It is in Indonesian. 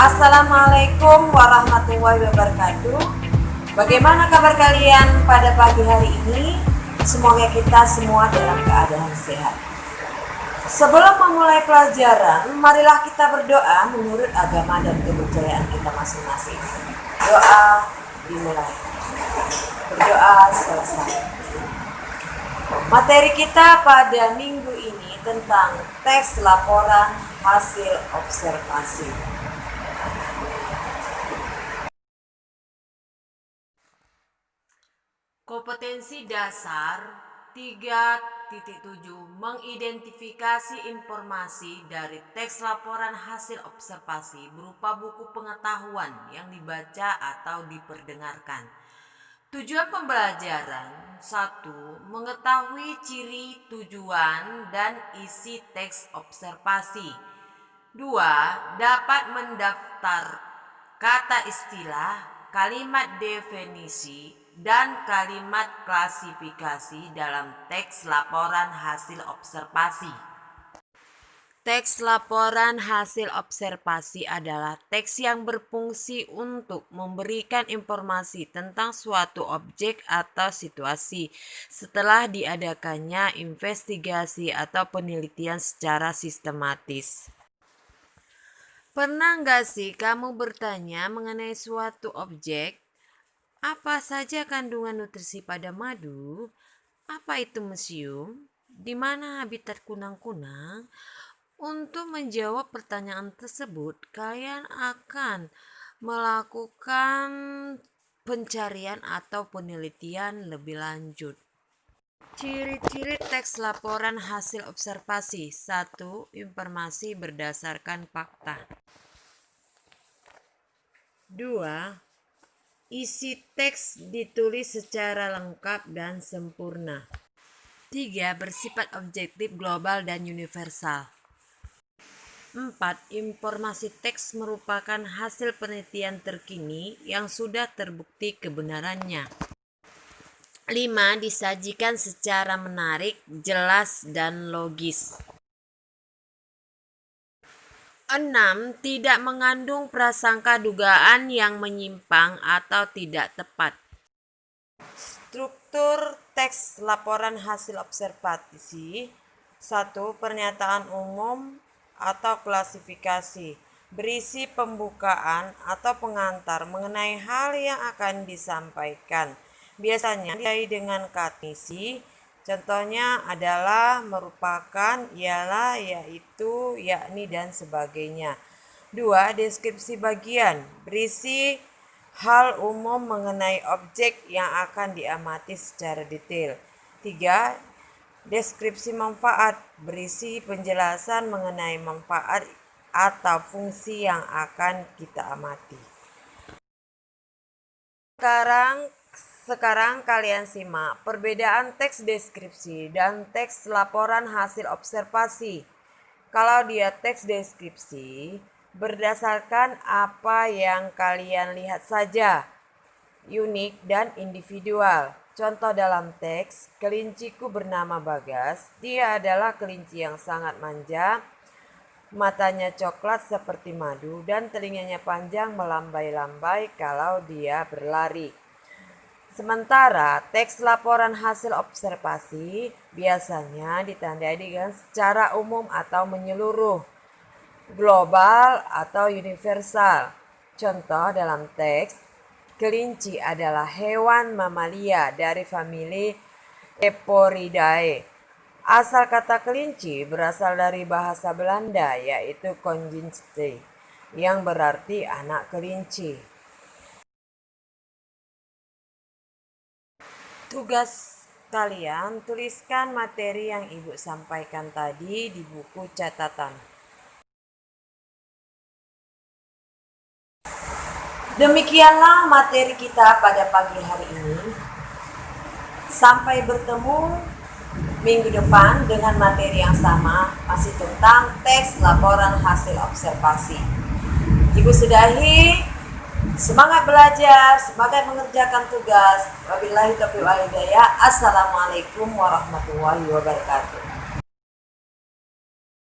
Assalamualaikum warahmatullahi wabarakatuh. Bagaimana kabar kalian pada pagi hari ini? Semoga kita semua dalam keadaan sehat. Sebelum memulai pelajaran, marilah kita berdoa menurut agama dan kepercayaan kita masing-masing. Doa dimulai. Berdoa selesai. Materi kita pada minggu ini tentang teks laporan hasil observasi. Kompetensi dasar 3.7 mengidentifikasi informasi dari teks laporan hasil observasi berupa buku pengetahuan yang dibaca atau diperdengarkan. Tujuan pembelajaran 1. Mengetahui ciri, tujuan, dan isi teks observasi. 2. Dapat mendaftar kata istilah, kalimat definisi, dan kalimat klasifikasi dalam teks laporan hasil observasi. Teks laporan hasil observasi adalah teks yang berfungsi untuk memberikan informasi tentang suatu objek atau situasi setelah diadakannya investigasi atau penelitian secara sistematis. Pernah nggak sih kamu bertanya mengenai suatu objek? Apa saja kandungan nutrisi pada madu? Apa itu museum? Di mana habitat kunang-kunang? Untuk menjawab pertanyaan tersebut, kalian akan melakukan pencarian atau penelitian lebih lanjut. Ciri-ciri teks laporan hasil observasi. 1. Informasi berdasarkan fakta. 2. Isi teks ditulis secara lengkap dan sempurna. 3. Bersifat objektif, global, dan universal. 4. Informasi teks merupakan hasil penelitian terkini yang sudah terbukti kebenarannya. 5. Disajikan secara menarik, jelas, dan logis. 6. Tidak mengandung prasangka dugaan yang menyimpang atau tidak tepat. Struktur teks laporan hasil observasi. 1. Pernyataan umum atau klasifikasi. Berisi pembukaan atau pengantar mengenai hal yang akan disampaikan. Biasanya dimulai dengan kata isi. Contohnya adalah merupakan, ialah, yaitu, yakni, dan sebagainya. 2. Deskripsi bagian. Berisi hal umum mengenai objek yang akan diamati secara detail. 3. Deskripsi manfaat. Berisi penjelasan mengenai manfaat atau fungsi yang akan kita amati. Sekarang kalian simak perbedaan teks deskripsi dan teks laporan hasil observasi. Kalau dia teks deskripsi, berdasarkan apa yang kalian lihat saja, unik dan individual. Contoh dalam teks, kelinciku bernama Bagas. Dia adalah kelinci yang sangat manja, matanya coklat seperti madu, dan telinganya panjang melambai-lambai kalau dia berlari. Sementara teks laporan hasil observasi biasanya ditandai dengan secara umum atau menyeluruh, global atau universal. Contoh dalam teks, kelinci adalah hewan mamalia dari famili Leporidae. Asal kata kelinci berasal dari bahasa Belanda yaitu konjinste yang berarti anak kelinci. Tugas kalian, tuliskan materi yang Ibu sampaikan tadi di buku catatan. Demikianlah materi kita pada pagi hari ini. Sampai bertemu minggu depan dengan materi yang sama, masih tentang teks laporan hasil observasi. Ibu sudahi. Semangat belajar, semangat mengerjakan tugas. Wabillahi taufiq wal hidayah. Assalamualaikum warahmatullahi wabarakatuh.